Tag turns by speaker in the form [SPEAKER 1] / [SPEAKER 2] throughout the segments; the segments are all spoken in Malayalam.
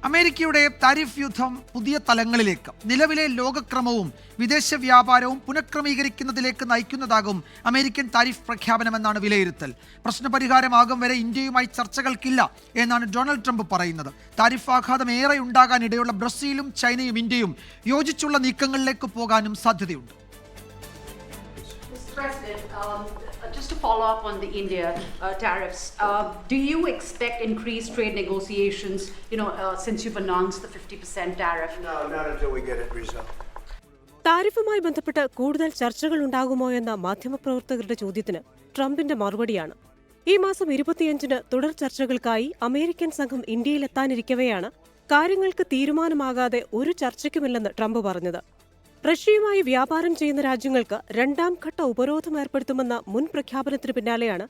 [SPEAKER 1] അമേരിക്കയുടെ താരിഫ് യുദ്ധം പുതിയ തലങ്ങളിലേക്ക്, നിലവിലെ ലോകക്രമവും വിദേശ വ്യാപാരവും പുനഃക്രമീകരിക്കുന്നതിലേക്ക് നയിക്കുന്നതാകും അമേരിക്കൻ താരിഫ് പ്രഖ്യാപനമെന്നാണ് വിലയിരുത്തൽ. പ്രശ്നപരിഹാരമാകും വരെ ഇന്ത്യയുമായി ചർച്ചകൾക്കില്ല എന്നാണ് ഡൊണാൾഡ് ട്രംപ് പറയുന്നത്. താരിഫ് ആഘാതം ഏറെ ഉണ്ടാകാനിടയുള്ള ബ്രസീലും ചൈനയും ഇന്ത്യയും യോജിച്ചുള്ള നീക്കങ്ങളിലേക്ക് പോകാനും സാധ്യതയുണ്ട്.
[SPEAKER 2] Just to follow up on the India tariffs, do you expect increased trade negotiations, since you've announced the 50% tariff?
[SPEAKER 3] No, not until we get it resolved.
[SPEAKER 4] താരിഫുമായി ബന്ധപ്പെട്ട് കൂടുതൽ ചർച്ചകൾ ഉണ്ടാകുമോ എന്ന മാധ്യമപ്രവർത്തകരുടെ ചോദ്യത്തിന് ട്രംപിന്റെ മറുപടിയാണ്. ഈ മാസം 25-ന് തുടർ ചർച്ചകൾക്കായി അമേരിക്കൻ സംഘം ഇന്ത്യയിലെത്താനിരിക്കവെയാണ് കാര്യങ്ങൾക്ക് തീരുമാനമാകാതെ ഒരു ചർച്ചയ്ക്കുമില്ലെന്ന് ട്രംപ് പറഞ്ഞത്. റഷ്യയുമായി വ്യാപാരം ചെയ്യുന്ന രാജ്യങ്ങൾക്ക് രണ്ടാം ഘട്ട ഉപരോധം ഏർപ്പെടുത്തുമെന്ന മുൻ പ്രഖ്യാപനത്തിന് പിന്നാലെയാണ്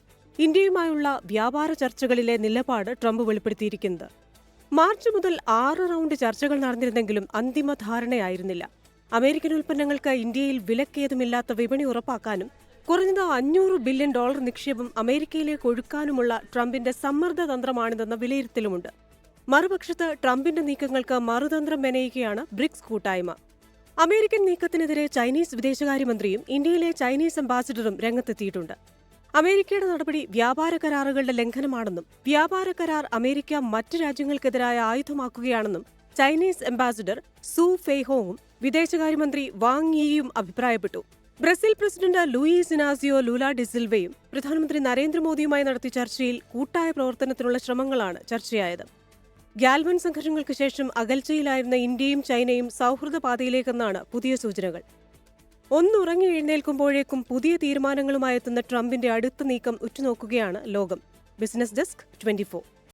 [SPEAKER 4] ഇന്ത്യയുമായുള്ള വ്യാപാര ചർച്ചകളിലെ നിലപാട് ട്രംപ് വെളിപ്പെടുത്തിയിരിക്കുന്നത്. മാർച്ച് മുതൽ 6 റൗണ്ട് ചർച്ചകൾ നടന്നിരുന്നെങ്കിലും അന്തിമ ധാരണയായിരുന്നില്ല. അമേരിക്കൻ ഉൽപ്പന്നങ്ങൾക്ക് ഇന്ത്യയിൽ വിലക്കേതുമില്ലാത്ത വിപണി ഉറപ്പാക്കാനും കുറഞ്ഞത് $500 ബില്യൺ നിക്ഷേപം അമേരിക്കയിലേക്ക് ഒഴുക്കാനുമുള്ള ട്രംപിന്റെ സമ്മർദ്ദ തന്ത്രമാണിതെന്ന വിലയിരുത്തലുമുണ്ട്. മറുപക്ഷത്ത് ട്രംപിന്റെ നീക്കങ്ങൾക്ക് മറുതന്ത്രം മെനയുകയാണ് ബ്രിക്സ് കൂട്ടായ്മ. അമേരിക്കൻ നീക്കത്തിനെതിരെ ചൈനീസ് വിദേശകാര്യമന്ത്രിയും ഇന്ത്യയിലെ ചൈനീസ് അംബാസിഡറും രംഗത്തെത്തിയിട്ടുണ്ട്. അമേരിക്കയുടെ നടപടി വ്യാപാര കരാറുകളുടെ ലംഘനമാണെന്നും വ്യാപാര കരാർ അമേരിക്ക മറ്റ് രാജ്യങ്ങൾക്കെതിരായ ആയുധമാക്കുകയാണെന്നും ചൈനീസ് അംബാസിഡർ സു ഫെയ്ഹോങ്ങും വിദേശകാര്യമന്ത്രി വാങ് യിയും അഭിപ്രായപ്പെട്ടു. Brazil president Luiz Inacio Lula ഡിസിൽവയും പ്രധാനമന്ത്രി നരേന്ദ്രമോദിയുമായി നടത്തിയ ചർച്ചയിൽ കൂട്ടായ പ്രവർത്തനത്തിനുള്ള ശ്രമങ്ങളാണ് ചർച്ചയായത്. ഗാൽവൻ സംഘർഷങ്ങൾക്ക് ശേഷം അകൽച്ചയിലായിരുന്ന ഇന്ത്യയും ചൈനയും സൗഹൃദ പാതയിലേക്കെന്നാണ് പുതിയ സൂചനകൾ. ഒന്നുറങ്ങി എഴുന്നേൽക്കുമ്പോഴേക്കും പുതിയ തീരുമാനങ്ങളുമായെത്തുന്ന ട്രംപിന്റെ അടുത്ത നീക്കം ഉറ്റുനോക്കുകയാണ് ലോകം. Business desk 24.